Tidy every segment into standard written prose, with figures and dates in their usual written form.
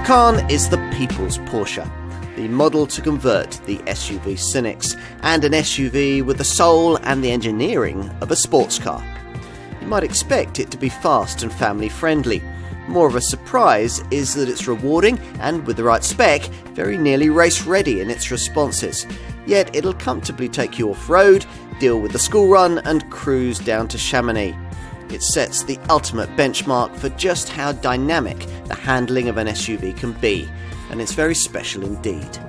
Macan is the people's Porsche, the model to convert the SUV cynics, and an SUV with the soul and the engineering of a sports car. You might expect it to be fast and family friendly. More of a surprise is that it's rewarding and, with the right spec, very nearly race ready in its responses. Yet it'll comfortably take you off-road, deal with the school run and cruise down to Chamonix. It sets the ultimate benchmark for just how dynamic the handling of an SUV can be, and it's very special indeed.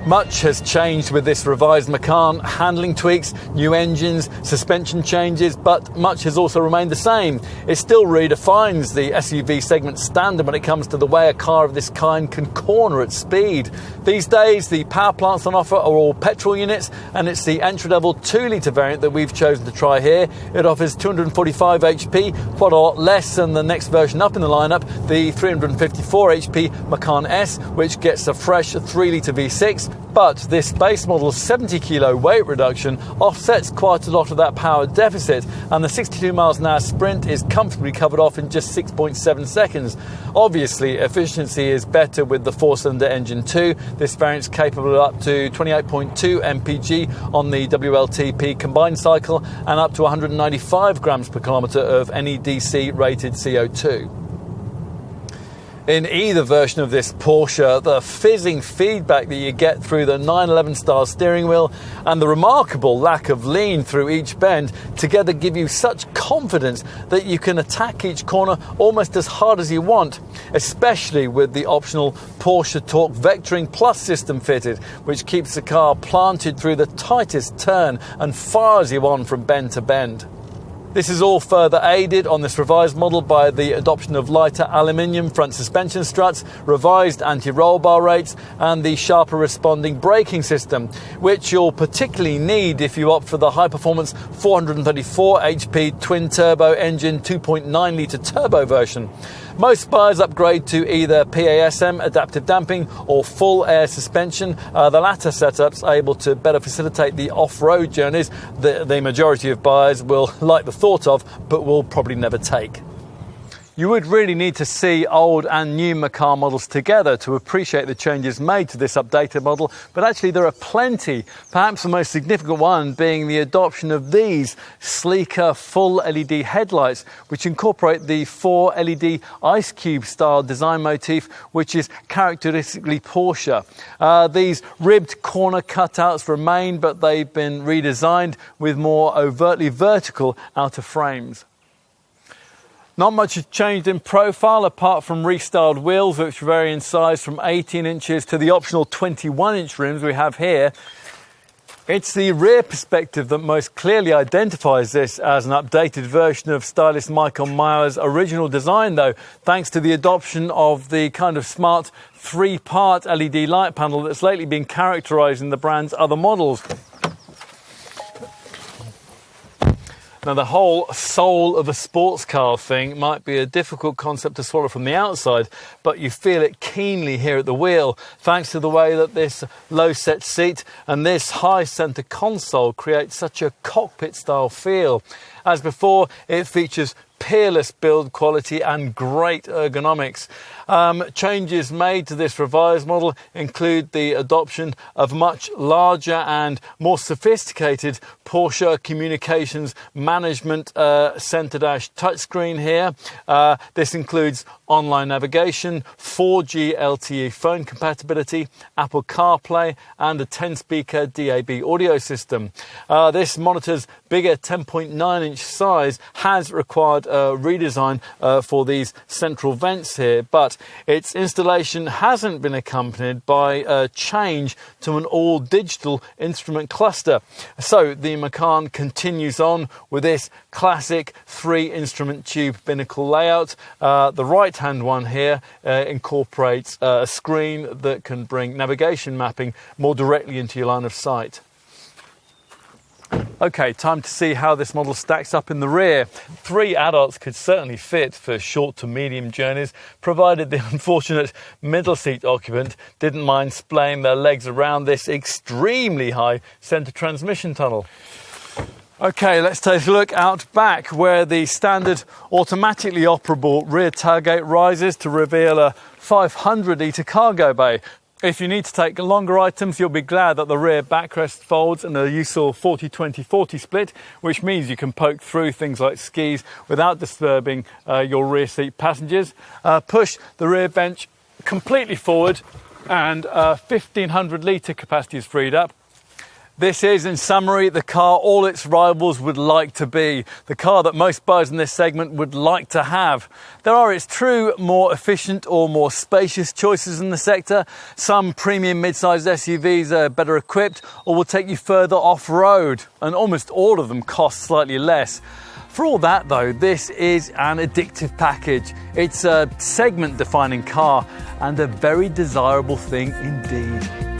Much has changed with this revised Macan. Handling tweaks, new engines, suspension changes, but much has also remained the same. It still redefines the SUV segment standard when it comes to the way a car of this kind can corner at speed. These days, the power plants on offer are all petrol units, and it's the entry-level 2-litre variant that we've chosen to try here. It offers 245 HP, quite a lot less than the next version up in the lineup, the 354 HP Macan S, which gets a fresh 3-litre V6. But this base model's 70 kilo weight reduction offsets quite a lot of that power deficit, and the 62 miles an hour sprint is comfortably covered off in just 6.7 seconds. Obviously, efficiency is better with the 4-cylinder engine too. This variant's capable of up to 28.2 mpg on the WLTP combined cycle and up to 195 grams per kilometre of NEDC rated CO2. In either version of this Porsche, the fizzing feedback that you get through the 911 style steering wheel and the remarkable lack of lean through each bend together give you such confidence that you can attack each corner almost as hard as you want, especially with the optional Porsche Torque Vectoring Plus system fitted, which keeps the car planted through the tightest turn and fires you on from bend to bend. This is all further aided on this revised model by the adoption of lighter aluminium front suspension struts, revised anti-roll bar rates and the sharper responding braking system, which you'll particularly need if you opt for the high-performance 434 HP twin-turbo engine 2.9 litre turbo version. Most buyers upgrade to either PASM adaptive damping or full air suspension. The latter setup's able to better facilitate the off-road journeys that the majority of buyers will like the thought of, but will probably never take. You would really need to see old and new Macan models together to appreciate the changes made to this updated model, but actually there are plenty, perhaps the most significant one being the adoption of these sleeker full LED headlights, which incorporate the 4 LED ice cube style design motif, which is characteristically Porsche. These ribbed corner cutouts remain, but they've been redesigned with more overtly vertical outer frames. Not much has changed in profile apart from restyled wheels, which vary in size from 18 inches to the optional 21-inch rims we have here. It's the rear perspective that most clearly identifies this as an updated version of stylist Michael Meyer's original design, though, thanks to the adoption of the kind of smart 3-part LED light panel that's lately been characterised in the brand's other models. Now, the whole soul of a sports car thing might be a difficult concept to swallow from the outside, but you feel it keenly here at the wheel, thanks to the way that this low-set seat and this high-centre console create such a cockpit-style feel. As before, it features peerless build quality and great ergonomics. Changes made to this revised model include the adoption of much larger and more sophisticated Porsche Communications Management Center Dash touchscreen here. This includes online navigation, 4G LTE phone compatibility, Apple CarPlay and a 10-speaker DAB audio system. This monitor's bigger 10.9-inch size has required a redesign for these central vents here, but its installation hasn't been accompanied by a change to an all-digital instrument cluster. So the Macan continues on with this classic 3-instrument tube binnacle layout. The right-hand one here incorporates a screen that can bring navigation mapping more directly into your line of sight. Okay, time to see how this model stacks up in the rear. 3 adults could certainly fit for short to medium journeys, provided the unfortunate middle seat occupant didn't mind splaying their legs around this extremely high centre transmission tunnel. Okay, let's take a look out back where the standard automatically operable rear tailgate rises to reveal a 500 litre cargo bay. If you need to take longer items, you'll be glad that the rear backrest folds in a useful 40-20-40 split, which means you can poke through things like skis without disturbing your rear seat passengers. Push the rear bench completely forward and 1500 litre capacity is freed up. This is, in summary, the car all its rivals would like to be, the car that most buyers in this segment would like to have. There are its true more efficient or more spacious choices in the sector. Some premium mid-sized SUVs are better equipped or will take you further off-road, and almost all of them cost slightly less. For all that though, this is an addictive package. It's a segment-defining car and a very desirable thing indeed.